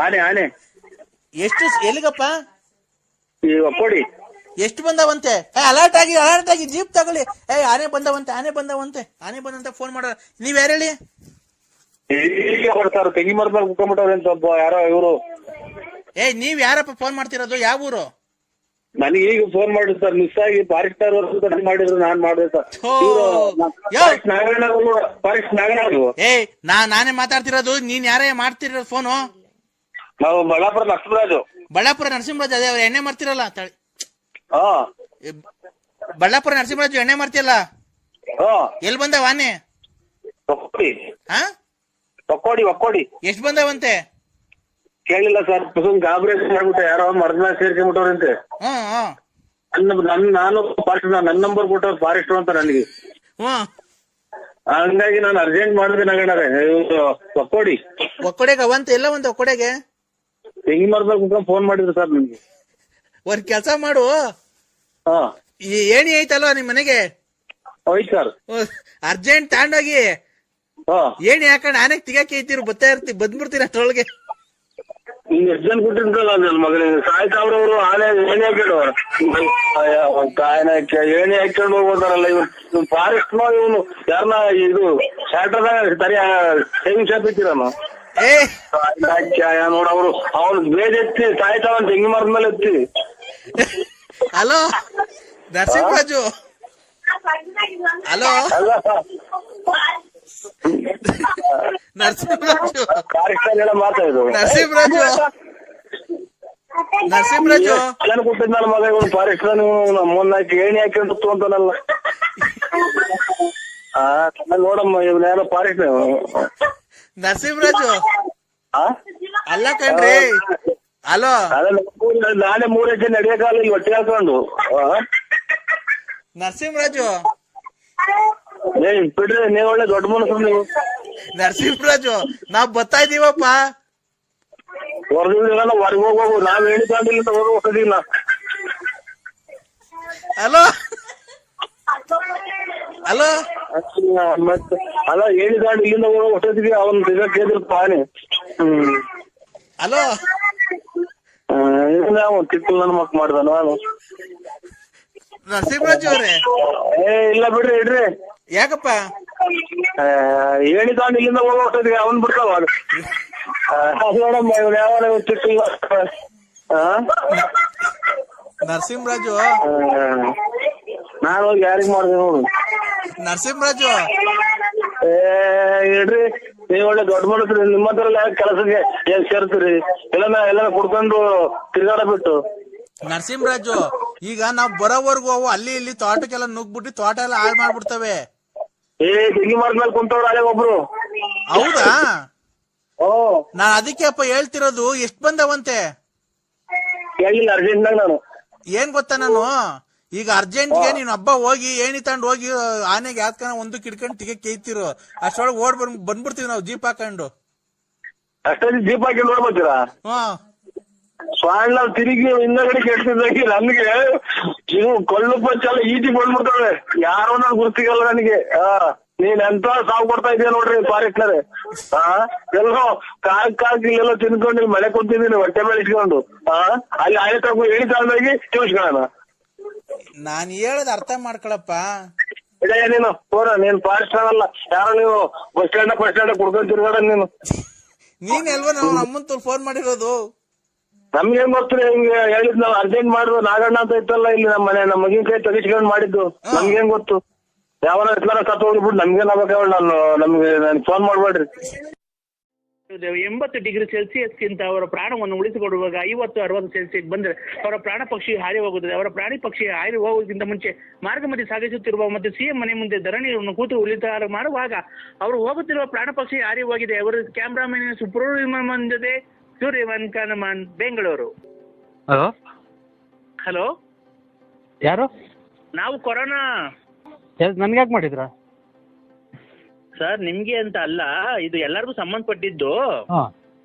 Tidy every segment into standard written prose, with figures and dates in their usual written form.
ಆನೆ ಎಷ್ಟು ಎಲ್ಲಿಗಪ್ಪ? ಈ ಒಕ್ಕೋಡಿ. ಎಷ್ಟು ಬಂದವಂತೆ? ಅಲರ್ಟ್ ಆಗಿ ಜೀಪ್ ತಗೊಳ್ಳಿ. ಆನೆ ಬಂದವಂತೆ ಫೋನ್ ಮಾಡೋಣ. ನೀವ್ ಯಾರು ಹೇಳಿ? ಈಗ ಬರ್ತಾರ ತೆಂಗಿ ಮರದಲ್ಲಿ ಕುತ್ಕೊಂಡ್ಬಿಟ್ಟವ್ರೆ ಅಂತ ಒಬ್ಬ ಯಾರೋ ಇವರು. ನೀವ್ ಯಾರಪ್ಪ ಫೋನ್ ಮಾಡ್ತಿರೋದು? ಯಾವ ಊರು? ನನಗೆ ಈಗ ಫೋನ್ ಮಾಡಿದ್ರು ಸರ್, ಮಿಸ್ ಆಗಿ ಫಾರೆಸ್ಟ್ ಮಾಡಿದ್ರು, ನಾನ್ ಮಾಡಿದೆ ಸರ್. ಫಾರೆಸ್ಟ್ ನಾನೇ ಮಾತಾಡ್ತಿರೋದು. ನೀನ್ ಯಾರೇ ಮಾಡ್ತಿರೋದು ಫೋನು? ನಾವು ಬಳ್ಳಾಪುರ ನರಸಿಂಹರಾಜ್. ಅದೇ ಅವ್ರು ಎಣ್ಣೆ ಮಾಡ್ತಿರಲ್ಲ ಬಳ್ಳಾಪುರ ನರಸಿಂಹರಾಜು ಎಣ್ಣೆ ಮಾಡ್ತಿಯಲ್ಲ, ಎಲ್ಲಿ ಬಂದವ ಆನೆ? ಒಕ್ಕೋಡಿ. ಎಷ್ಟ್ ಬಂದವಂತೆ? ಕೇಳಿಲ್ಲ ಸರ್, ಗಾಬರಿ ಮಾಡ್ಬಿಟ್ಟೆ, ಯಾರೋ ಮರದ ಮೇಲೆ ಸೇರ್ಕೊಂಡ್ಬಿಟ್ಟವ್ರಂತೆ. ನಾನು ಫಾರೆಸ್ಟ್ ನನ್ನ ನಂಬರ್ ಕೊಟ್ಟವ್ರು ಫಾರೆಸ್ಟ್ ಅಂತ ನನಗೆ. ಹಂಗಾಗಿ ನಾನು ಅರ್ಜೆಂಟ್ ಮಾಡಿದೆ ನಗಣರೆ. ಒಕ್ಕೋಡೆಗೆ ಅವಂತ ಎಲ್ಲ ಒಂದು ಒಕ್ಕೋಡೆಗೆ ತೆಂಗಿ ಮರದಲ್ಲಿ ಕುತ್ಕೊಂಡು ಫೋನ್ ಮಾಡಿದ್ರು ಸರ್ ನಿಮ್ಗೆ. ಒಂದ್ ಕೆಲಸ ಮಾಡು, ಈ ಏಣಿ ಐತಲ್ವಾ ನಿಮ್ ಮನೆಗೆ, ಹೋಯ್ತು ಸರ್, ಅರ್ಜೆಂಟ್ ತಗೊಂಡೋಗಿ ಏಣಿ ಹಾಕೊಂಡ್ ಆನೆಗ್ ತಿಗಾಕಿ ಐತಿರು ಬಂದ್ಬಿಡ್ತೀರ ಅಷ್ಟ್ರೊಳಗೆ. ಹಿಂಗ್ ಎಷ್ಟು ಜನ ಕೊಟ್ಟಿರ್ತಾರ ನನ್ನ ಮಗಳಿಗೆ ಸಾಯ್ತಾವ್ರವ್ರು. ಆನೆ ಏಣಿ ಹಾಕಿಡೋರು, ಏಣಿ ಹಾಕೊಂಡು ಹೋಗ್ಬೋದಾರಲ್ಲ ಇವ್ರು. ಫಾರೆಸ್ಟ್ ಇವನು ಯಾರನ್ನ ಇದು ಶಾರ್ಟರ್ದಾಗ ಸರಿ ಸೇವಿಂಗ್ ಶಾಪ್ ಇಟ್ಟಿರನು ನೋಡ, ಅವ್ರು ಬೇಜ ಎತ್ತಿ ಸಾಯ್ತಾವ ತೆಂಗಿ ಮರದ ಮೇಲೆ ಎತ್ತಿ. ಹಲೋ ನರಸಿಂಹರಾಜು, ಹಲೋ ನರಸಿಂಹರಾಜು ಜನ ಕೊಟ್ಟಿದ್ ನನ್ನ ಮಗ ಇವನು ಫಾರೆಸ್ಟ್ ಮೊನ್ನಾಕಿ ಏಣಿ ಹಾಕಿಟ್ಟು ಅಂತಾನಲ್ಲ. ನೋಡಮ್ಮ ಇವ್ನ ಯಾರೋ ಫಾರೆಸ್ಟ್ ನರಸಿಂಹರಾಜು ಅಲ್ಲ ಕಣ್ರಿ. ಹಲೋ, ನಾನೇ 3 ಹೆಜ್ಜೆ ನಡೆಯಕ್ಕಾಗಲ್ಲ ಇಲ್ಲಿ ಹೊಟ್ಟೆ ಹಾಕೊಂಡು. ನರಸಿಂಹರಾಜು ಬಿಡ್ರಿ, ನೀವ್ ಒಳ್ಳೆ ದೊಡ್ಡ ಮನಸ್ಸು ನೀವು. ನರಸಿಂಹರಾಜು ನಾವ್ ಬರ್ತಾ ಇದೀವಪ್ಪ. ಹೊರಗಿಲ್ಲ ಹೊರಗೆ ಹೋಗು, ನಾವ್ ಹೇಳಿಲ್ಲ ಹೋಗಿಲ್ಲ. ಹಲೋ ಹಲೋ ಮತ್ತೆ ಅಲ್ಲ ಹೇಳಿದಾಂಡ್ ಇಲ್ಲಿಂದ ಹೋಗೋ ಹೊಟ್ಟದಿಗೆ ಅವನ್ ಕೇಳಿದ್ರಪ್ಪ ಆನೆ. ಹಲೋ ತಿಕ್ಕಲ್ ನನ್ನ ಮಕ್ ಮಾಡ್ದ ನಾನು. ನರಸಿಂಹರಾಜು ಅವ್ರೆ ಇಲ್ಲ ಬಿಡ್ರಿ ಇಡ್ರಿ. ಯಾಕಪ್ಪ? ಹೇಳಿದಾಂಡ್ ಇಲ್ಲಿಂದ ಹೋಗೋ ಹೊಟ್ಟದಿಗೆ ಅವನ್ ಬಿಡ್ತಾವ ನೋಡಮ್ಮ ಇವ್ನ ಯಾವ ತಿಕ್ಕಲ್. ನರಸಿಂಹರಾಜು ನಾನು ಹೋಗಿ ಯಾರಿಗ್ ಮಾಡ್ದೆ ನೋಡು. ನರಸಿಂಹರಾಜು ಇಡ್ರಿ, ನೀವ್ ಒಳ್ಳೆ ದೊಡ್ಡ ಮನಸ್ರಿ, ನಿಮ್ಮ ಹತ್ರ ಕೆಲಸಕ್ಕೆ ಏನ್ ಸೇರ್ತೀರಿ? ಎಲ್ಲ ಕುಡ್ಕೊಂಡು ತಿರ್ಗಾಡ ಬಿಟ್ಟು. ನರಸಿಂಹರಾಜು ಈಗ ನಾವ್ ಬರೋವರ್ಗು ಅವು ಅಲ್ಲಿ ಇಲ್ಲಿ ತೋಟಕ್ಕೆಲ್ಲ ನುಗ್ಬಿಟ್ಟು ತೋಟ ಎಲ್ಲ ಹಾಳು ಮಾಡ್ಬಿಡ್ತವೆ. ತೆಂಗಿ ಮರದ್ಮೇಲೆ ಕುಂತವ್ರು ಅಲ್ಲೇ ಒಬ್ರು. ಹೌದಾ? ನಾನ್ ಅದಕ್ಕೆ ಅಪ್ಪ ಹೇಳ್ತಿರೋದು. ಎಷ್ಟ್ ಬಂದವಂತೆ? ಹೇಳಿಲ್ಲ ಅರ್ಜೆಂಟ್ನಾಗ ನಾನು. ಏನ್ ಗೊತ್ತಾ, ನಾನು ಈಗ ಅರ್ಜೆಂಟ್ಗೆ ನೀನ್ ಹಬ್ಬ ಹೋಗಿ ಏಣಿ ತಗೊಂಡ್ ಹೋಗಿ ಆನೆಗೆ ಯಾತ್ಕನ ಒಂದು ಕಿಡ್ಕೊಂಡು ತಿಗಕ್ ಕೇಯ್ತಿರು, ಅಷ್ಟೊಳಗೆ ಓಡ್ ಬಂದ್ಬಿಡ್ತೀವಿ ನಾವು ಜೀಪ್ ಹಾಕೊಂಡು. ಅಷ್ಟೊಂದು ಜೀಪ್ ಹಾಕೊಂಡು ನೋಡ್ಬೋತೀರಾ? ಸ್ವಾಣ ತಿರುಗಿ ಹಿಂದಗಡೆ ಕೆಡ್ತಿದ್ದಾಗಿ ನನ್ಗೆ ಇವು ಕೊಳ್ಳು ಪಚ್ಚಲ್ಲ ಈಟಿ ಬಂದ್ಬಿಡ್ತವೆ. ಯಾರೋ ನನ್ ಗುರ್ತಿಗಲ್ಲ ನನಗೆ. ನೀನ್ ಎಂತ ಸಾವು ಕೊಡ್ತಾ ಇದೀಯ ನೋಡ್ರಿ ಫಾರೆಸ್ಟ್ನರೆ. ಎಲ್ಲೋ ಕಾಕ್ ಇಲ್ಲೆಲ್ಲ ತಿನ್ಕೊಂಡು ಮಳೆ ಕುಂತಿದ್ದೀನಿ ಹೊಟ್ಟೆ ಮೇಲೆ ಇಟ್ಕೊಂಡು. ಅಲ್ಲಿ ಆನೆ ತಗೋ ಹೇಳಿ ತಗೊಂಡೋಗಿ ತಿಳ್ಸ್ಕೊಳ್ಳೋಣ. ನಾನ್ ಹೇಳದ್ ಅರ್ಥ ಮಾಡ್ಕೊಳಪ್ಪ. ನೀನು ಫೋನ್ ನೀನ್ ಫಾರೆಸ್ಟ್ ಅಲ್ಲ, ಯಾರೋ ನೀವು ಬಸ್ ಸ್ಟ್ಯಾಂಡ್ ಕುಡ್ಕೊಂಡ್ ತಿರ್ಗಾಡ ನೀನು. ನೀನ್ ಅಲ್ವಾ ನಾವು ನಮ್ಮಂತ ಫೋನ್ ಮಾಡಿರೋದು. ನಮ್ಗೇನ್ ಗೊತ್ತಿಲ್ಲ, ಹಿಂಗೆ ಹೇಳಿದ್ ನಾವ್ ಅರ್ಜೆಂಟ್ ಮಾಡಿದ್ರು. ನಾಗಣ್ಣ ಅಂತ ಇತ್ತಲ್ಲ ಇಲ್ಲಿ ನಮ್ಮ ಮಗಿನ ಕೈ ತೆಗಿಸ್ಕೊಂಡ್ ಮಾಡಿದ್ದು. ನಮ್ಗೇನ್ ಗೊತ್ತು? ಯಾವನ ಇಟ್ಲಾರ ಸತ್ತು ಹೋಗ್ಬಿಟ್ಟು ನಮ್ಗೇನ್ ಆಗ್ಬೇಕು? ನಮ್ಗೆ ಫೋನ್ ಮಾಡ್ಬೇಡ್ರಿ. 80 ಡಿಗ್ರಿ ಸೆಲ್ಸಿಯಸ್ಗಿಂತ ಅವರ ಪ್ರಾಣವನ್ನು ಉಳಿಸಿಕೊಡುವಾಗ 50-60 ಸೆಲ್ಸಿಯಸ್ ಬಂದರೆ ಅವರ ಪ್ರಾಣ ಪಕ್ಷಿ ಹಾರಿ ಹೋಗುತ್ತದೆ. ಅವರ ಪ್ರಾಣಿ ಪಕ್ಷಿ ಹಾರಿ ಹೋಗುವುದಕ್ಕಿಂತ ಮುಂಚೆ ಮಾರ್ಗ ಮಧ್ಯೆ ಸಾಗಿಸುತ್ತಿರುವ ಮತ್ತು ಸಿಎಂ ಮನೆ ಮುಂದೆ ಧರಣಿಯನ್ನು ಕೂತು ಉಳಿತಾರ ಮಾಡುವಾಗ ಅವರು ಹೋಗುತ್ತಿರುವ ಪ್ರಾಣ ಪಕ್ಷಿ ಹಾರಿ ಹೋಗಿದೆ. ಅವರು ಕ್ಯಾಮ್ರಾಮನ್ ಸುಬ್ರಹ್ಮಣ್ಯನ್ ಜೊತೆ ಸೂರ್ಯಮನ್ ಕನಮನ್, ಬೆಂಗಳೂರು. ಹಲೋ ಹಲೋ, ಯಾರು? ನಾವು ಕೊರೋನಾ. ನನ್ಗೆ ಯಾಕೆ ಮಾಡಿದ್ರ ಸರ್? ನಿಮ್ಗೆ ಅಂತ ಅಲ್ಲ, ಇದು ಎಲ್ಲರಿಗೂ ಸಂಬಂಧಪಟ್ಟಿದ್ದು.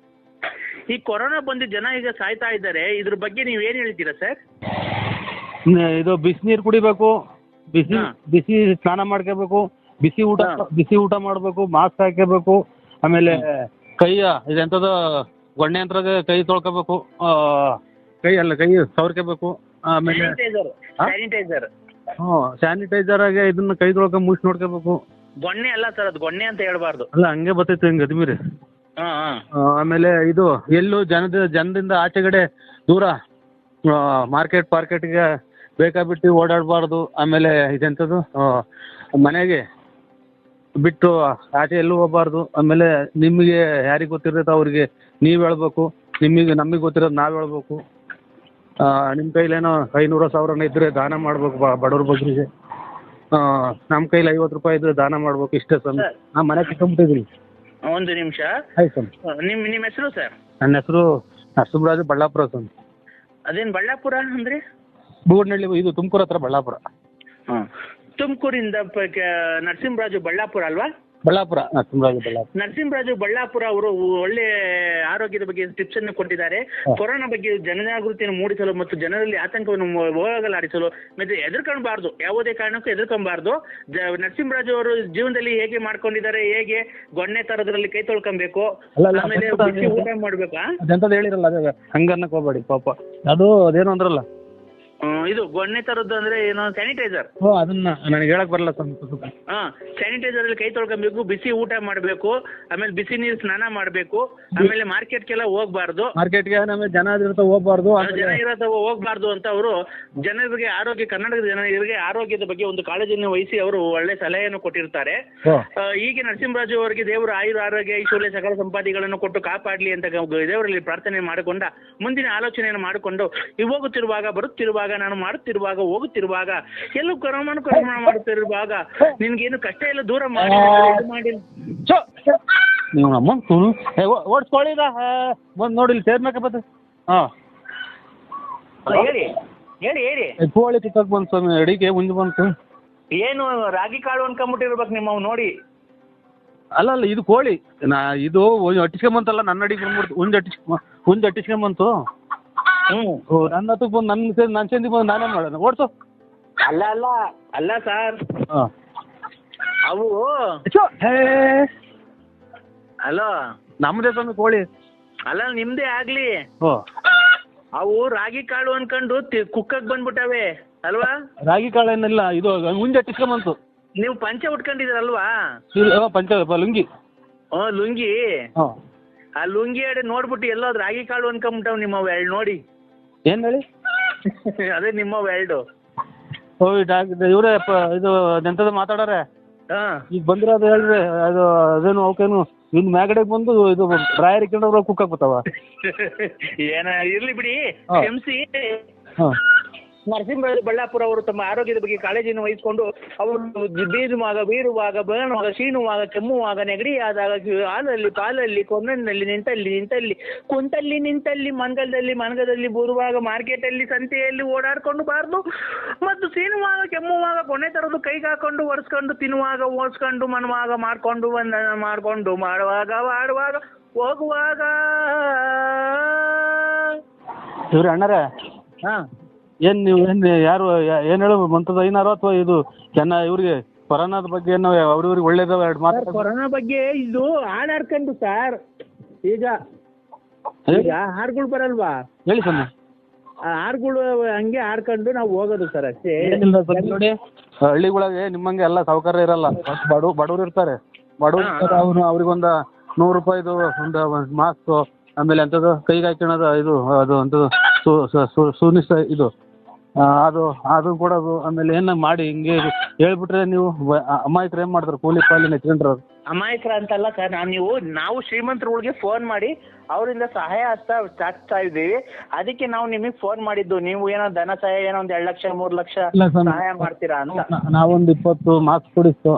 ಈ ಕೊರೋನಾ ಬಂದು ಜನ ಈಗ ಸಾಯ್ತಾ ಇದ್ದಾರೆ, ಇದ್ರ ಬಗ್ಗೆ ನೀವ್ ಏನ್ ಹೇಳ್ತೀರಾ ಸರ್? ಇದು ಬಿಸಿನೀರು ಕುಡಿಬೇಕು, ಬಿಸಿ ಸ್ನಾನ ಮಾಡ್ಕೋಬೇಕು, ಬಿಸಿ ಊಟ ಮಾಡ್ಬೇಕು, ಮಾಸ್ಕ್ ಹಾಕೋಬೇಕು, ಆಮೇಲೆ ಕೈಯ ಇದೆಂತದ ಗೊಣ್ಣೆ ಯಂತ್ರಾಗ ಕೈ ತೊಳ್ಕೊಬೇಕು, ಕೈ ಸವರ್ಕೋಬೇಕು. ಆಮೇಲೆ ಸ್ಯಾನಿಟೈಸರ್ ಹ್ಞೂ ಸ್ಯಾನಿಟೈಸರಾಗೆ ಇದನ್ನ ಕೈ ತೊಳ್ಕೊಂಡು ಮುಗಿಸಿ ನೋಡ್ಕೋಬೇಕು. ಗೊಣ್ಣೆ ಅಲ್ಲ ಸರ್, ಅದು ಗೊಣ್ಣೆ ಅಂತ ಹೇಳ್ಬಾರ್ದು. ಅಲ್ಲ ಹಂಗೆ ಬರ್ತೈತೆ ಹಿಂಗೆ ಅದ್ಮೀರಿ. ಆಮೇಲೆ ಇದು ಎಲ್ಲೂ ಜನದಿಂದ ಆಚೆಗಡೆ ದೂರ ಮಾರ್ಕೆಟ್ಗೆ ಬೇಕಾಬಿಟ್ಟು ಓಡಾಡಬಾರ್ದು. ಆಮೇಲೆ ಇದೆಂಥದ್ದು ಮನೆಗೆ ಬಿಟ್ಟು ಆಚೆ ಎಲ್ಲೂ ಹೋಗಬಾರ್ದು. ಆಮೇಲೆ ನಿಮಗೆ ಯಾರಿಗೆ ಗೊತ್ತಿರ್ತೈತೆ ಅವ್ರಿಗೆ ನೀವು ಹೇಳ್ಬೇಕು, ನಮಗೆ ಗೊತ್ತಿರೋದು ನಾವು ಹೇಳ್ಬೇಕು. ನಿಮ್ಮ ಕೈಲೇನೋ 500,000 ಇದ್ದರೆ ದಾನ ಮಾಡ್ಬೇಕು ಬಡವ್ರ ಬಗ್ಗರಿಗೆ. ನಮ್ಮ ಕೈಲಿ 50 ರೂಪಾಯಿ ಇದ್ರೆ ದಾನ ಮಾಡ್ಬೇಕು. ಇಷ್ಟೇ ಸರ್. ನಾನು ಮನೆ ಕಿತ್ಕೊಂಡ್ಬಿಟ್ಟಿದ್ದೀನಿ. ಒಂದು ನಿಮಿಷ. ಆಯ್ತು ಸರ್. ನಿಮ್ಮ ಹೆಸರು ಸರ್? ನನ್ನ ಹೆಸರು ನರಸಿಂಹರಾಜು, ಬಳ್ಳಾಪುರ ಸರ್. ಅದೇನು ಬಳ್ಳಾಪುರ ಅಂದ್ರೆ? ಬೂಡ್ನಳ್ಳಿ, ಇದು ತುಮಕೂರು ಹತ್ರ ಬಳ್ಳಾಪುರ. ತುಮಕೂರಿಂದ ನರಸಿಂಹರಾಜು ಬಳ್ಳಾಪುರ ಅಲ್ವಾ? ಬಳ್ಳಾಪುರ, ನರಸಿಂಹರಾಜು ಬಳ್ಳಾಪುರ. ನರಸಿಂಹರಾಜು ಬಳ್ಳಾಪುರ ಅವರು ಒಳ್ಳೆ ಆರೋಗ್ಯದ ಬಗ್ಗೆ ಟಿಪ್ಸ್ ಅನ್ನು ಕೊಟ್ಟಿದ್ದಾರೆ. ಕೊರೋನಾ ಬಗ್ಗೆ ಜನಜಾಗೃತಿಯನ್ನು ಮೂಡಿಸಲು ಮತ್ತು ಜನರಲ್ಲಿ ಆತಂಕವನ್ನು ಹೋಗಲಾಡಿಸಲು ಮತ್ತೆ ಹೆದರ್ಕೊಳ್ಬಾರ್ದು, ಯಾವುದೇ ಕಾರಣಕ್ಕೂ ಹೆದರ್ಕೊಬಾರ್ದು. ನರಸಿಂಹರಾಜು ಅವರು ಜೀವನದಲ್ಲಿ ಹೇಗೆ ಮಾಡ್ಕೊಂಡಿದ್ದಾರೆ, ಹೇಗೆ ಗೊಣ್ಣೆ ತರದ್ರಲ್ಲಿ ಕೈ ತೊಳ್ಕೊಬೇಕು, ಆಮೇಲೆ ಊಟ ಮಾಡ್ಬೇಕಾ ಅದೆಂತದ್ದು ಹೇಳಿರಲ್ಲ, ಅದೇ ಹಂಗನ್ನಕ್ಕೆ ಹೋಗ್ಬೇಡಿ ಪಾಪ. ಅದು ಅದೇನು ಅಂದ್ರಲ್ಲ, ಇದು ಗೊಣ್ಣೆ ತರದ್ದು ಅಂದ್ರೆ ಏನೋ ಸ್ಯಾನಿಟೈಸರ್. ಅದನ್ನ ನನಗೆ ಹೇಳಕ್ ಬರಲ್ಲ ಸರ್. ಸ್ಯಾನಿಟೈಸರ್ ಅಲ್ಲಿ ಕೈ ತೊಳ್ಕೊಬೇಕು, ಬಿಸಿ ಊಟ ಮಾಡಬೇಕು, ಆಮೇಲೆ ಬಿಸಿ ನೀರು ಸ್ನಾನ ಮಾಡಬೇಕು, ಆಮೇಲೆ ಮಾರ್ಕೆಟ್ಗೆಲ್ಲ ಹೋಗ್ಬಾರ್ದು. ಮಾರ್ಕೆಟ್ಗೆ ಜನ ಇರುತ್ತೆ ಹೋಗ್ಬಾರ್ದು, ಜನ ಇರತ್ತ ಹೋಗ್ಬಾರ್ದು ಅಂತ ಅವರು ಜನರಿಗೆ ಕರ್ನಾಟಕದ ಜನರಿಗೆ ಆರೋಗ್ಯದ ಬಗ್ಗೆ ಒಂದು ಕಾಳಜಿಯನ್ನು ವಹಿಸಿ ಅವರು ಒಳ್ಳೆ ಸಲಹೆಯನ್ನು ಕೊಟ್ಟಿರ್ತಾರೆ. ಹೀಗೆ ನರಸಿಂಹರಾಜು ಅವರಿಗೆ ದೇವರು ಆರೋಗ್ಯ ಐಶ್ವರ್ಯ ಸಕಲ ಸಂಪಾದಿಗಳನ್ನು ಕೊಟ್ಟು ಕಾಪಾಡಲಿ ಅಂತ ದೇವರಲ್ಲಿ ಪ್ರಾರ್ಥನೆ ಮಾಡಿಕೊಂಡ ಮುಂದಿನ ಆಲೋಚನೆಯನ್ನು ಮಾಡಿಕೊಂಡು ಹೋಗುತ್ತಿರುವಾಗ, ಬರುತ್ತಿರುವಾಗ, ನಾನು ಮಾಡುತ್ತಿರುವಾಗ, ಹೋಗುತ್ತಿರುವಾಗ, ಎಲ್ಲೂ ಕರ್ಮ ಮಾಡುತ್ತಿರುವಾಗ ನಿನ್ಗೇನು ಕಷ್ಟ ಎಲ್ಲ ದೂರ ಮಾಡಿ ಓಡಿಸ್ಕೊಳ್ಳಿದ ಬಂದು ನೋಡಿ ಸೇರ್ಬೇಕ ಬತ್ತ. ಹೇಳಿ ಹೇಳಿ ಹೇಳಿ. ಕೋಳಿ ಕಿತ್ತಕ್ ಬಂತು ಸ್ವಾಮಿ, ಅಡಿಗೆ ಮುಂದೆ ಬಂತು. ಏನು ರಾಗಿ ಕಾಳು ಅನ್ಕೊಂಡ್ಬಿಟ್ಟಿರ್ಬೇಕು ನಿಮ್ಮವ್ ನೋಡಿ. ಅಲ್ಲ ಇದು ಕೋಳಿ ಇದು ಅಟ್ಟಿಸ್ಕೊಂಬಂತಲ್ಲ, ನನ್ನ ಅಡಿಗೆ ಬಂದ್ಬಿಡ್ತು. ಹುಂಜ್ ಅಟ್ಟಿಸ್ಕೊಂಬಂತು. ನನ್ನ ಹತ್ತಕ್ಕೆ ಬಂದು ನನ್ನ ಚೆಂದಿ ಬಂದು ನಾನೇ ಮಾಡೋಣ, ಓಡಿಸು. ಅಲ್ಲ ಸರ್, ಅವು ಅಲೋ ನಮ್ದೇ ಸ್ವಾಮಿ ಕೋಳಿ. ಅಲ್ಲ ನಿಮ್ದೇ ಆಗ್ಲಿ, ಅವು ರಾಗಿ ಕಾಳು ಅನ್ಕೊಂಡು ಕುಕ್ಕಕ್ ಬಂದ್ಬಿಟ್ಟವೆ ಅಲ್ವಾ? ರಾಗಿ ಕಾಳು ಏನಿಲ್ಲ, ಇದು ಹುಂಜ ಅಟ್ಟಿಸ್ಕೊಂಬಂತು. ನೀವು ಪಂಚೆ ಉಟ್ಕೊಂಡಿದ್ದೀರಲ್ವಾ? ಪಂಚೆ ಲುಂಗಿ. ಲುಂಗಿ. ಆ ಲುಂಗಿ ಅಡೆ ನೋಡ್ಬಿಟ್ಟು ಎಲ್ಲೋ ರಾಗಿ ಕಾಳು ಅನ್ಕೊಂಬಿಟ್ಟವ್ ನಿಮ್ಮವ್ ಎರಡು ನೋಡಿ. ಏನ್ ಹೇಳಿ? ಅದೇ ನಿಮ್ಮವ್ ಎರಡು. ಇವ್ರೆ ಇದು ಎಂತದ ಮಾತಾಡಾರೆ ಈಗ ಬಂದಿರೋದು ಹೇಳ್ರಿ. ಅದು ಅದೇನು ಅವಕೇನು ಇನ್ನು ಮ್ಯಾಗಡೆಗೆ ಬಂದು ಇದು ಡ್ರಾಯರ್ ಇಕ್ಕೊಂಡ್ರೆ ಕುಕ್ ಹಾಕ್ಬಿಡ್ತಾವ. ಏನ ಇರ್ಲಿ ಬಿಡಿ, ಕ್ಷಮಿಸಿ. ನರಸಿಂಹರಾಜು ಬಳ್ಳಾಪುರ ಅವರು ತಮ್ಮ ಆರೋಗ್ಯದ ಬಗ್ಗೆ ಕಾಳಜಿಯನ್ನು ವಹಿಸಿಕೊಂಡು ಅವರು ಬೀರುವಾಗ ಬೇಣುವಾಗ ಶೀಣುವಾಗ ಕೆಮ್ಮುವಾಗ ನೆಗಡಿಯಾದಾಗ ಹಾಲಲ್ಲಿ ಪಾಲಲ್ಲಿ ಕೊನ್ನಲ್ಲಿ ನಿಂತಲ್ಲಿ ಕುಂತಲ್ಲಿ ನಿಂತಲ್ಲಿ ಮನಗದಲ್ಲಿ ಬೂರುವಾಗ ಮಾರ್ಕೆಟಲ್ಲಿ ಸಂತೆಯಲ್ಲಿ ಓಡಾಡ್ಕೊಂಡು ಬಾರ್ದು ಮತ್ತು ಸೀನುವಾಗ ಕೆಮ್ಮುವಾಗ ಕೊನೆ ತರದು ಕೈಗೆ ಹಾಕೊಂಡು ಒರೆಸ್ಕೊಂಡು ತಿನ್ನುವಾಗ ಓಡಿಸ್ಕೊಂಡು ಮನುವಾಗ ಮಾಡ್ಕೊಂಡು ಮಾಡುವಾಗ ಆಡುವಾಗ ಹೋಗುವಾಗ. ಇವ್ರಿ ಅಣ್ಣರೇ, ಏನು ಯಾರು ಏನು ಹೇಳು ಮಂತದ ಐನಾರು ಅಥವಾ ಇದು ಇವ್ರಿಗೆ ಕೊರೋನಾದ ಬಗ್ಗೆ ಏನು ಅವ್ರಿಗೆ ಒಳ್ಳೇದವ ಎರಡು ಮಾತು. ಕೊರೋನಾ ಬಗ್ಗೆ ಇದು ಹಾಡಾಡ್ಕೊಂಡು ಸರ್, ಈಗ ಹಾಡುಗಳು ಬರಲ್ವಾ ಹೇಳಿ ಸರ್. ಹಾಡುಗಳು ಹಂಗೆ ಹಾಡ್ಕೊಂಡು ನಾವು ಹೋಗೋದು ಸರ್, ಅಷ್ಟೇ. ನೋಡಿ ಹಳ್ಳಿಗಳಿಗೆ ನಿಮ್ಮಂಗೆ ಎಲ್ಲ ಸೌಕರ್ಯ ಇರಲ್ಲ, ಬಡವ್ರು ಇರ್ತಾರೆ. ಅವ್ರಿಗೊಂದು 100 ರೂಪಾಯಿದು ಒಂದು ಮಾಸ್ಕ್, ಆಮೇಲೆ ಎಂಥದ್ದು ಕೈಗೆ ಹಾಕೋಣದು ಇದು ಅದು ಅಂಥದ್ದು ಸುನಿಸ ಇದು ಅದು ಕೊಡೋದು. ಆಮೇಲೆ ಏನ ಮಾಡಿ ಹಿಂಗೆ ಹೇಳ್ಬಿಟ್ರೆ ನೀವು ಅಮಾಯಕರು ಏನ್ ಮಾಡ್ತಾರೆ, ಕೂಲಿ ಪಾಲಿ ನೆಚ್ಕೊಂಡ್ರ. ಅಮಾಯಕರ ಅಂತಲ್ಲ ಸರ್, ನಾವು ಶ್ರೀಮಂತರುಗಳಿಗೆ ಫೋನ್ ಮಾಡಿ ಅವರಿಂದ ಸಹಾಯ ಹಚ್ತಾ ಇದ್ದೀವಿ. ಅದಕ್ಕೆ ನಾವು ನಿಮಗೆ ಫೋನ್ ಮಾಡಿದ್ದು. ನೀವು ಏನೋ ಧನ ಸಹಾಯ ಏನೋ ಒಂದು 2 ಲಕ್ಷ 3 ಲಕ್ಷ ಸಹಾಯ ಮಾಡ್ತೀರಾ ಅಂತ. ನಾವೊಂದು 20 ಮಾಸ್ಕ್ ಕೊಡಿಸ್ತು.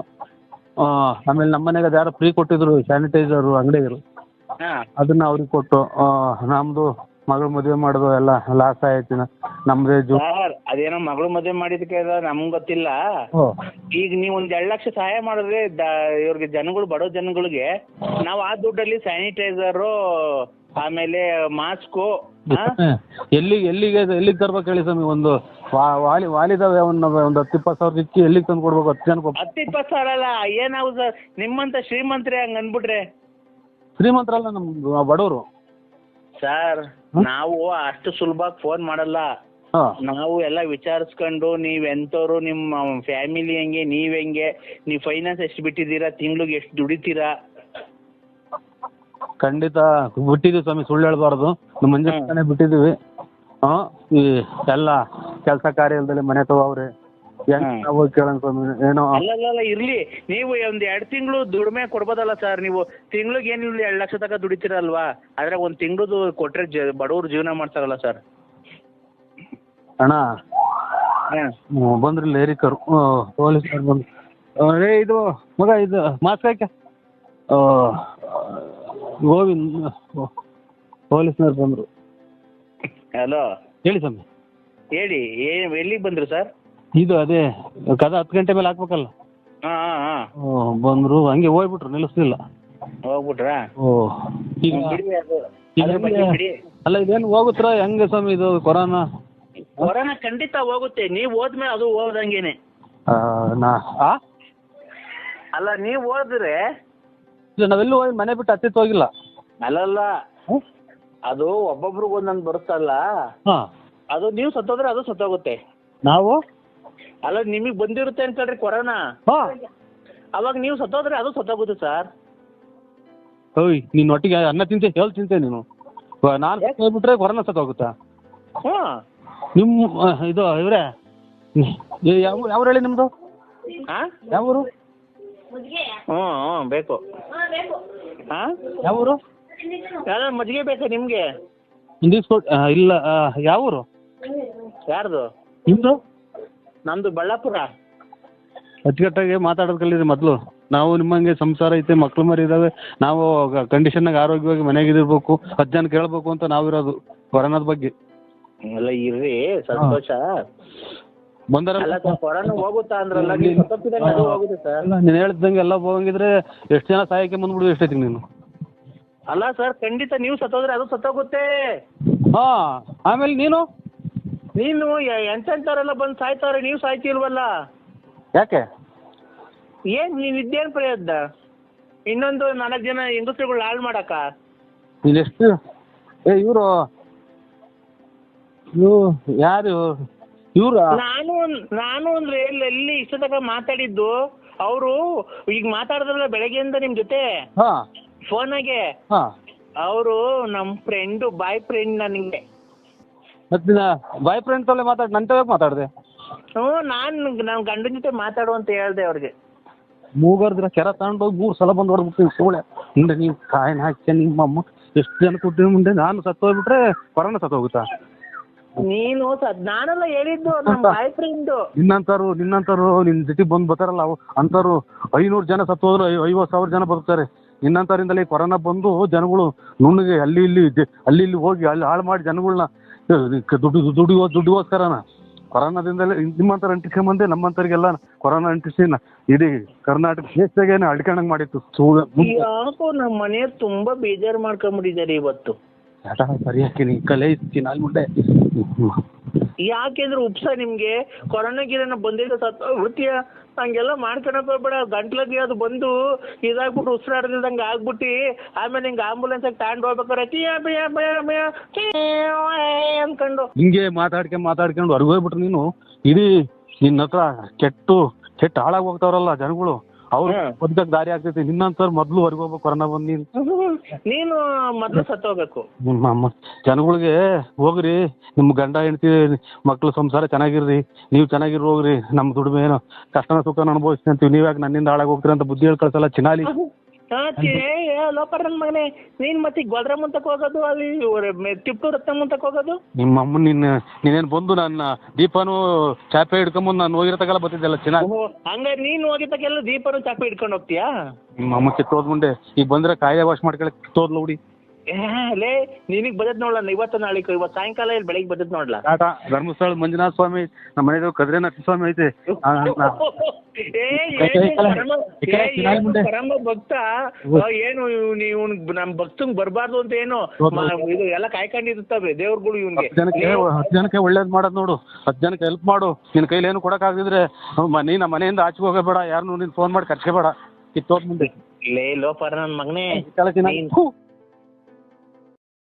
ಆಮೇಲೆ ನಮ್ಮ ಮನೆಗೆ ಯಾರೋ ಫ್ರೀ ಕೊಟ್ಟಿದ್ರು ಸ್ಯಾನಿಟೈಸರ್ ಅಂಗಡಿಗರು, ಅದನ್ನ ಅವ್ರಿಗೆ ಕೊಟ್ಟು ನಮ್ದು ಮಗಳು ಮದುವೆ ಮಾಡೋದು ಎಲ್ಲ ಲಾಸ್ ಆಯ್ತು. ನಮ್ದೇ ಅದೇನೋ ಮಗಳು ಮದುವೆ ಮಾಡಿದಕ್ಕೆ ನಮ್ಗೆ ಗೊತ್ತಿಲ್ಲ. ಈಗ ನೀವು ಒಂದು 2 ಲಕ್ಷ ಸಹಾಯ ಮಾಡಿದ್ರೆ ಇವ್ರಿಗೆ ಜನಗಳು, ಬಡೋ ಜನಗಳಿಗೆ ನಾವು ಆ ದುಡ್ಡಲ್ಲಿ ಸ್ಯಾನಿಟೈಸರು ಆಮೇಲೆ ಮಾಸ್ಕು ಎಲ್ಲಿಗೆ ತರ್ಬೇಕು ಹೇಳಿ ಸ್ವಾಮಿ. ಒಂದು ವಾಲಿದಾವೆ ಒಂದು 10-20 ಸಾವಿರ ಇಕ್ಕಿ ಎಲ್ಲಿಗೆ ತಂದು ಕೊಡ್ಬೇಕು? 10 ಜನಕ್ಕೆ 10-20 ಸಾವಿರ ಅಲ್ಲ, ಏನಾವು ಸರ್ ನಿಮ್ಮಂತ ಶ್ರೀಮಂತರೇ ಹಂಗ ಅನ್ಬಿಟ್ರೆ. ಶ್ರೀಮಂತರಲ್ಲ, ನಮ್ದು ಬಡವರು. ಸರ್ ನಾವು ಅಷ್ಟು ಸುಲಭವಾಗಿ ಫೋನ್ ಮಾಡಲ್ಲ. ನಾವು ಎಲ್ಲ ವಿಚಾರಿಸ್ಕೊಂಡು ನೀವ್ ಎಂತವ್ರು, ನಿಮ್ಮ ಫ್ಯಾಮಿಲಿ ಹೆಂಗೆ, ನೀವ್ ಹೆಂಗೆ, ನೀವ್ ಫೈನಾನ್ಸ್ ಎಷ್ಟು ಬಿಟ್ಟಿದ್ದೀರಾ, ತಿಂಗ್ಳಿಗೆ ಎಷ್ಟು ದುಡಿತೀರಾ. ಖಂಡಿತ ಬಿಟ್ಟಿದ್ದೀವಿ ಸ್ವಾಮಿ, ಸುಳ್ಳು ಹೇಳ್ಬಾರ್ದು. ನಮ್ಮ ಮಂಜಾನೆ ಬಿಟ್ಟಿದ್ದೀವಿ. ಈ ಎಲ್ಲ ಕೆಲಸ ಕಾರ್ಯ ಇಲ್ದಲ್ಲಿ ಮನೆ ತಗೋವ್ರೆ, ಹೋಗಿ ಕೇಳೋಣ ಸ್ವಾಮಿ ಏನೋ. ಅಲ್ಲ ಇರ್ಲಿ, ನೀವು ಒಂದ್ 2 ತಿಂಗಳು ದುಡಿಮೆ ಕೊಡ್ಬೋದಲ್ಲ ಸರ್. ನೀವು ತಿಂಗ್ಳಿಗೆ ಏನಿಲ್ಲ 2 ಲಕ್ಷ ತನಕ ದುಡಿತೀರಲ್ವಾ, ಆದ್ರೆ ಒಂದ್ ತಿಂಗಳದು ಕೊಟ್ರೆ ಬಡವ್ರು ಜೀವನ ಮಾಡ್ತಾರಲ್ಲ ಸರ್. ಅಣ್ಣ ಬಂದ್ರಿಲ್ಲ ಏರಿಕರು ಪೊಲೀಸ್ನವ್ರು ಬಂದು, ರೇ ಇದು ಮಗ ಇದು ಮಾಸ್ಕ್ ಹಾಕ, ಗೋವಿಂದ್ ಪೊಲೀಸ್ನವ್ರು ಬಂದರು. ಹಲೋ ಹೇಳಿ ಸ್ವಾಮಿ. ಹೇಳಿ, ಎಲ್ಲಿಗೆ ಬಂದ್ರು ಸರ್? ಇದು ಅದೇ ಕದ 10 ಗಂಟೆ ಮೇಲೆ ಹಾಕ್ಬೇಕಲ್ಲ. ಬಂದ್ರು, ಹಂಗೆ ಹೋಗ್ಬಿಟ್ರು, ನಿಲ್ಲಿಸ್ಲಿಲ್ಲ. ಹೋಗ್ಬಿಟ್ರಾ? ಈಗ ಅಲ್ಲ ಇದೇನು ಹೋಗುತ್ತಾ ಹೆಂಗೆ ಸ್ವಾಮಿ ಇದು ಕೊರೋನಾ? ಕೊರೋನಾ ಖಂಡಿತ ಹೋಗುತ್ತೆ. ನೀವ್ ಹೋದ್ಮೇಲೆ ಅದು ಹೋದಂಗೇನೆ. ಅಲ್ಲ ನೀವ್ ಹೋದ್ರೆ ನಾವೆಲ್ಲೂ ಹೋಗಿ ಮನೆ ಬಿಟ್ಟು ಹತ್ತಿತ್ತು ಹೋಗಿಲ್ಲ. ಅಲ್ಲಲ್ಲ, ಅದು ಒಬ್ಬೊಬ್ರಿಗೆ ಒಂದೊಂದು ಬರುತ್ತಲ್ಲ, ಅದು ನೀವು ಸತ್ತೋದ್ರೆ ಅದು ಸತ್ತೋಗುತ್ತೆ. ನಾವು ಅಲ್ಲ ನಿಮಗ್ ಬಂದಿರುತ್ತೆ ಅಂತ ಹೇಳ್ರಿ ಕೊರೋನಾ, ಅವಾಗ ನೀವು ಸತ್ತೋದ್ರೆ ಅದು ಸತ್ತೋಗುತ್ತೆ ಸರ್. ಓಯ್ ನೀನ್ ಒಟ್ಟಿಗೆ ಅನ್ನ ತಿಂತೆ ತಿಂತೆ ನೀನು. ನಾನು ಹೋಗ್ಬಿಟ್ರೆ ಕೊರೋನಾ ಸತ್ತೋಗುತ್ತಾ? ನಿಮ್ಮ ಇದು ಇವ್ರೆ ಯಾವ ಹೇಳಿ ನಿಮ್ದು? ಯಾವ ಊರು? ಬೇಕು. ಯಾವ ಊರು? ಯಾವ್ದಾದ್ರು ಮಜ್ಜಿಗೆ ಬೇಕಾ ನಿಮ್ಗೆ? ಇಲ್ಲ, ಯಾವ ಊರು? ಯಾರ್ದು? ನಿಮ್ದು? ನಮ್ದು ಬಳ್ಳಾಪುರ. ಅಚ್ಚುಕಟ್ಟಾಗಿ ಮಾತಾಡೋದು ಕಲೀರಿ ಮೊದಲು. ನಾವು ನಿಮ್ಮಂಗೆ ಸಂಸಾರ ಐತೆ, ಮಕ್ಳು ಮರಿ ಇದಾವೆ, ನಾವು ಕಂಡೀಷನ್ನಾಗ ಆರೋಗ್ಯವಾಗಿ ಮನೆಯಾಗಿರ್ಬೇಕು, 10 ಜನ ಕೇಳಬೇಕು ಅಂತ ನಾವಿರೋದು ಕೊರೋನಾದ ಬಗ್ಗೆ. ಎಲ್ಲ ಇರ್ರಿ, ಸಂತೋಷ. ಬಂದಾರ ಕೊರೋನಾ ಹೋಗುತ್ತಾ ಅಂದ್ರಲ್ಲ, ಹೋಗುತ್ತೆ ಸರ್. ನೀನು ಹೇಳ್ದಂಗೆ ಎಲ್ಲ ಹೋಗಂಗಿದ್ರೆ ಎಷ್ಟು ಜನ ಸಹಾಯಕ್ಕೆ ಬಂದ್ಬಿಡು ಎಷ್ಟೈತಿ ನೀನು? ಅಲ್ಲ ಸರ್, ಖಂಡಿತ ನೀವು ಸತ್ತೋದ್ರೆ ಅದು ಸತ್ತೋಗುತ್ತೆ. ಆಮೇಲೆ ನೀನು ಎಂತೆಂಥವ್ರೆಲ್ಲ ಬಂದು ಸಾಯ್ತಾವ್ರೆ, ನೀವು ಸಾಯ್ತಿಲ್ವಲ್ಲ ಯಾಕೆ? ಏನ್ ನೀವ್ ಇದ್ದೇನ್ ಪ್ರಯತ್ನ? ಇನ್ನೊಂದು 4 ಜನ ಹೆಂಗಸ್ರುಗಳು ಹಾಳು ಮಾಡಕ? ಎಷ್ಟು ಇವರು ಯಾರು ಇವ್ರು? ನಾನು ಅಂದ್ರೆ ಎಲ್ಲಿ ಇಷ್ಟ ತನಕ ಮಾತಾಡಿದ್ದು, ಅವರು ಈಗ ಮಾತಾಡಿದ್ರಲ್ಲ ಬೆಳಗ್ಗೆಯಿಂದ ನಿಮ್ ಜೊತೆ ಫೋನಾಗೆ, ಅವರು ನಮ್ ಫ್ರೆಂಡು, ಬಾಯ್ ಫ್ರೆಂಡ್. ನನಗೆ ಬಾಯ್ ಫ್ರೆಂಡ್ ತಲೆ ನಂತ ಮಾತಾಡ್ದೆ. ನಾನು ಗಂಡನ ಜೊತೆ ಮಾತಾಡು ಅಂತ ಹೇಳ್ದೆ ಅವ್ರಿಗೆ. ಮೂಗರ್ದ್ರ ಕೆರ ತಗೊಂಡೋಗಿ 3 ಸಲ ಬಂದು ಹೊಡ್ಬಿಡ್ತೀನಿ ಸೋಳೆ ಮುಂದೆ. ನೀವು ಕಾಯಿನ ಹಾಕ್ಯ ನಿಮ್ಮಮ್ಮ ಎಷ್ಟು ಜನ ಕೊಟ್ಟಿನ ಮುಂದೆ ನಾನು ಸತ್ತೋಗ್ಬಿಟ್ರೆ ಕೊರೋನಾ ಸತ್ತೋಗುತ್ತಾ? ನೀನು ನಾನೆಲ್ಲ ಹೇಳಿದ್ದು ನಮ್ಮ ಬಾಯ್ ಫ್ರೆಂಡ್. ನಿನ್ನಂತಾರು ನಿನ್ನ ಜೊತೆಗೆ ಬಂದು ಬರ್ತಾರಲ್ಲ ಅಂತಾರು 500 ಜನ ಸತ್ತೋದ್ರು 50,000 ಜನ ಬದುಕ್ತಾರೆ. ನಿನ್ನಂತರಿಂದಲೇ ಕೊರೋನಾ ಬಂದು ಜನಗಳು ನುಣ್ಣಗೆ ಅಲ್ಲಿ ಇಲ್ಲಿ ಹೋಗಿ ಅಲ್ಲಿ ಹಾಳು ಮಾಡಿ ಜನಗಳನ್ನ ದುಡ್ಡಿಗೋಸ್ಕರನ ಕೊರೋನಾದಿಂದಲೇ ನಿಮ್ಮಂತರ ಅಂಟಿಸ್ಕೊಂಬಂದೆ ನಮ್ಮಂತರಿಗೆಲ್ಲ ಕೊರೋನಾ ಅಂಟಿಸಿ ಇಡೀ ಕರ್ನಾಟಕ ದೇಶದಾಗೇನೆ ಅಡ್ಕೊಂಡಂಗೆ ಮಾಡಿತ್ತು. ಯಾಕೋ ನಮ್ಮ ಮನೆಯವ್ರು ತುಂಬಾ ಬೇಜಾರು ಮಾಡ್ಕೊಂಡ್ಬಿಟ್ಟಿದ್ದಾರೆ ಇವತ್ತು. ಸರಿಯಾಗಿ ನೀ ಕಲೆ ನಾನು ಮುಂದೆ ಯಾಕೆಂದ್ರೆ ಉಪ್ಸ ನಿಮ್ಗೆ ಕೊರೋನಾ ಗಿರೋನ ಬಂದಿದ್ದ ವೃತ್ತಿಯ ಹಂಗೆಲ್ಲ ಮಾಡ್ಕೊಳಕ್ ಹೋಗ್ಬೇಡ. ಗಂಟ್ಲಗೆ ಅದು ಬಂದು ಇದಾಗ್ಬಿಟ್ಟು ಉಸಿರಾಡ್ದಿಲ್ದಂಗೆ ಆಗ್ಬಿಟ್ಟು ಆಮೇಲೆ ಹಿಂಗೆ ಆಂಬುಲೆನ್ಸ್ ತಗೊಂಡು ಹೋಗ್ಬೇಕಾರೆ ಅನ್ಕೊಂಡು ಹಿಂಗೆ ಮಾತಾಡ್ಕೊಂಡು ಹೊರಗೋಗ್ಬಿಟ್ರು ನೀನು. ಇಡೀ ನಿನ್ನ ಹತ್ರ ಕೆಟ್ಟ ಹಾಳಾಗಿ ಹೋಗ್ತಾವ್ರಲ್ಲ ಜನಗಳು, ಅವ್ರು ಬದುಕಕ್ಕೆ ದಾರಿ ಆಗ್ತೈತಿ. ನಿನ್ನಂತರ ಮೊದ್ಲು ಹೊರಗೆ ಹೋಗ್ಬೇಕು ಕೊರೋನಾ ಬಂದು ನೀನು ಮೊದ್ಲು ಸತ್ತೋಗ್ಬೇಕು. ಜನಗಳಿಗೆ ಹೋಗ್ರಿ, ನಿಮ್ಮ ಗಂಡ ಹೆಂಡತಿ ಮಕ್ಳು ಸಂಸಾರ ಚೆನ್ನಾಗಿರ್ರಿ, ನೀವು ಚೆನ್ನಾಗಿರ್ ಹೋಗ್ರಿ, ನಮ್ಮ ದುಡಿಮೆ ಏನೋ ಕಷ್ಟನ ಸುಖನ ಅನುಭವಿಸ್ತೀನಿ ಅಂತೀವಿ, ನೀವ್ಯಾಕೆ ನನ್ನಿಂದ ಹಾಳಾಗಿ ಹೋಗ್ತೀರಿ ಅಂತ ಬುದ್ಧಿ ಹೇಳಿ ಕಳ್ಸಲ್ಲ ಚಿನಾಲಿ. ಲೋಪರ್ ನನ್ ಮಗನೇ, ನೀನ್ ಮತ್ತೆ ಗೊಲ್ರ ಮುಂತಕ್ ಹೋಗೋದು, ಅಲ್ಲಿ ತಿಪ್ಪು ರತ್ನ ಮುಂತಕ್ ಹೋಗೋದು. ನಿಮ್ಮ ಅಮ್ಮ ನೀನೇನು ಬಂದು ನನ್ನ ದೀಪನು ಚಾಪೆ ಹಿಡ್ಕೊಂಬಂದು ನಾನು ಹೋಗಿರತಕ್ಕಲ್ಲ ಬರ್ತಿದ್ದೆಲ್ಲ ಚೆನ್ನಾಗಿ. ಹಂಗಾರೆ ನೀನ್ ಹೋಗಿದ್ದಕ್ಕೆಲ್ಲ ದೀಪನು ಚಾಪೆ ಹಿಡ್ಕೊಂಡು ಹೋಗ್ತೀಯಾ? ನಿಮ್ಮ ಅಮ್ಮ ಕಿತ್ತೋದ್ ಮುಂದೆ ಈಗ ಬಂದ್ರೆ ಕಾಯ ವಾಶ್ ಮಾಡ್ಕೊಳಕ್ ಕಿತ್ತೋದ್ಲ ಹುಡಿ. ಲೇ ನಿನಗ್ ಬದತ್ ನೋಡ್ಲ ಇವತ್ತು ನಾಳಿಕ, ಇವತ್ತು ಸಾಯಂಕಾಲ ಇಲ್ಲಿ ಬೆಳಿಗ್ಗೆ ಬದತ್ ನೋಡ್ಲಾ. ಧರ್ಮಸ್ಥಳ ಮಂಜುನಾಥ ಸ್ವಾಮಿ, ನಮ್ಮ ಮನೆ ಕದ್ರಿ ನರಸಿಂಹ ಸ್ವಾಮಿ ಐತೆ. ಪರಮ ಭಕ್ತ ಏನು ನೀವು ನಮ್ ಭಕ್ತಂಗ್ ಬರ್ಬಾರ್ದು ಅಂತ ಏನು ಇದು ಎಲ್ಲ ಕಾಯ್ಕೊಂಡಿರ್ತವೆ ದೇವ್ರುಗಳು ಇವ್ನಿಗೆ. 10 ಜನಕ್ಕೆ ಒಳ್ಳೇದ್ ಮಾಡೋದ್ ನೋಡು, 10 ಜನಕ್ಕೆ ಹೆಲ್ಪ್ ಮಾಡು. ನಿನ್ ಕೈಲಿ ಏನು ಕೊಡಕ್ ಆಗದಿದ್ರೆ ನೀ ನಮ್ಮ ಮನೆಯಿಂದ ಆಚೆ ಹೋಗಬೇಡ, ಯಾರನ್ನು ನೀನ್ ಫೋನ್ ಮಾಡಿ ಕರ್ಸ್ಕೋಬೇಡ. ಕಿತ್ತೋದ್ ಮುಂದೆ ಲೇ ಲೋಪರ್ ನನ್ ಮಗನೇ.